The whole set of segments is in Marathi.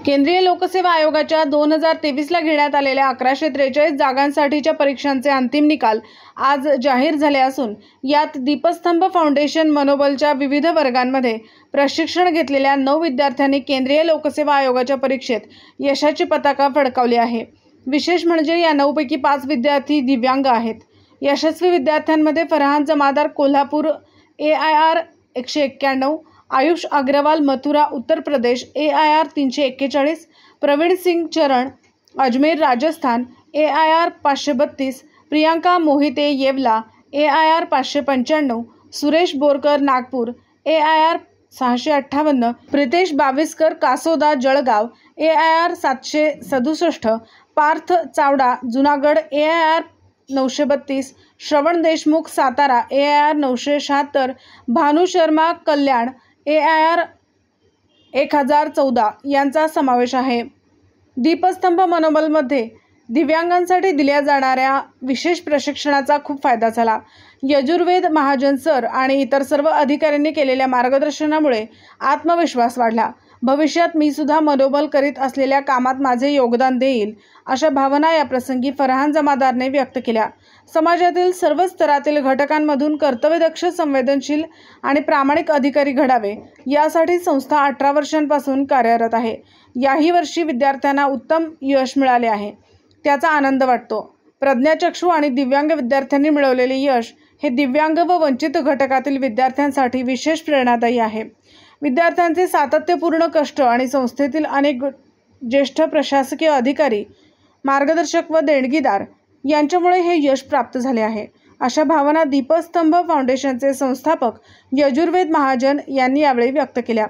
केंद्रीय लोकसेवा आयोगाच्या 2023ला घेण्यात आलेल्या 1143 जागांसाठीच्या परीक्षांचे अंतिम निकाल आज जाहीर झाले असून यात दीपस्तंभ फाउंडेशन मनोबलच्या विविध वर्गांमध्ये प्रशिक्षण घेतलेल्या 9 विद्यार्थ्यांनी केंद्रीय लोकसेवा आयोगाच्या परीक्षेत यशाची पताका फडकावली आहे। विशेष म्हणजे या 9 पैकी 5 विद्यार्थी दिव्यांग आहेत। यशस्वी विद्यार्थ्यांमध्ये फरहान जमादार कोल्हापूर AIR 191, आयुष अग्रवाल मथुरा उत्तर प्रदेश AIR 341, प्रवीण सिंग चरण Ajmer Rajasthan AIR 532, Priyanka Mohite Yeola AIR 595, Suresh Borkar Nagpur AIR 658, Pritesh Baviskar कासोदा Jalgaon AIR 767, Parth Chavda Junagadh AIR 932, श्रवण देशमुख सातारा AIR 976, भानु शर्मा कल्याण AIR 1014 यांचा समावेश आहे। दीपस्तंभ मनोबलमध्ये दिव्यांगांसाठी दिल्या जाणाऱ्या विशेष प्रशिक्षणाचा खूप फायदा झाला। यजुर्वेद महाजन सर आणि इतर सर्व अधिकाऱ्यांनी केलेल्या मार्गदर्शनामुळे आत्मविश्वास वाढला। भविष्यात मी सुद्धा मनोबल करीत असलेल्या कामात माझे योगदान देईल अशा भावना या प्रसंगी फरहान जमादारने व्यक्त केल्या। समाजातील सर्व स्तरातील घटकांमधून कर्तव्यदक्ष, संवेदनशील आणि प्रामाणिक अधिकारी घडावे यासाठी संस्था 18 वर्षांपासून कार्यरत आहे। याही वर्षी विद्यार्थ्यांना उत्तम यश मिळाले आहे, त्याचा आनंद वाटतो। प्रज्ञाचक्षू आणि दिव्यांग विद्यार्थ्यांनी मिळवलेले यश हे दिव्यांग व वंचित घटकातील विद्यार्थ्यांसाठी विशेष प्रेरणादायी आहे। विद्यार्थ्यांचे सातत्यपूर्ण कष्ट आणि संस्थेतील अनेक ज्येष्ठ प्रशासकीय अधिकारी, मार्गदर्शक व देणगीदार यांच्यामुळे हे यश प्राप्त झाले आहे, अशा भावना दीपस्तंभ फाउंडेशनचे संस्थापक यजुर्वेद महाजन यांनी यावेळी व्यक्त केल्या।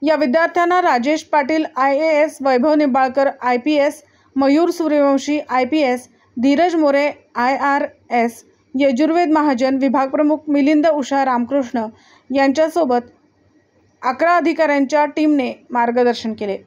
या विद्यार्थ्यांना राजेश पाटील IAS, वैभव Nimbalkar IPS, Mayur Suryavanshi IPS, Dheeraj More IRS, Yajurveda Mahajan विभाग प्रमुख मिलिंद उषा रामकृष्ण यांच्यासोबत 11 अधिकाऱ्यांच्या टीमने मार्गदर्शन केले।